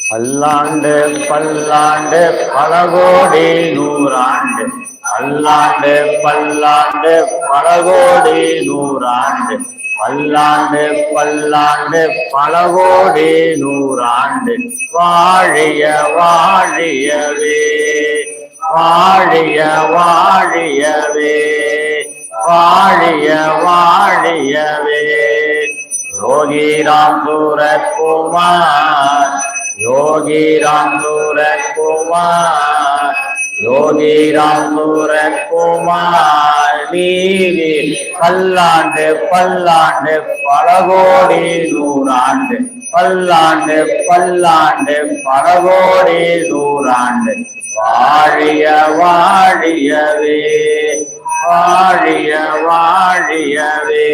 பல்லாண்டு பல்லாண்டு பல கோடி நூறாண்டு. பல்லாண்டு பல்லாண்டு பல கோடி நூறாண்டு. பல்லாண்டு பல்லாண்டு பல கோடி நூறாண்டு. வாழிய வாழியவே வாழிய வாழியவே வாழிய வாழியவே. யோகிராம் சூரத்குமார் யோகிராம் சூரத்குமார் யோகிராம் சூரத்குமார் நீதி பல்லாண்டு பல்லாண்டு பல கோடி நூறாண்டு. பல்லாண்டு பல்லாண்டு பல கோடி நூறாண்டு. வாழிய வாழியவே வாழிய வாழியவே.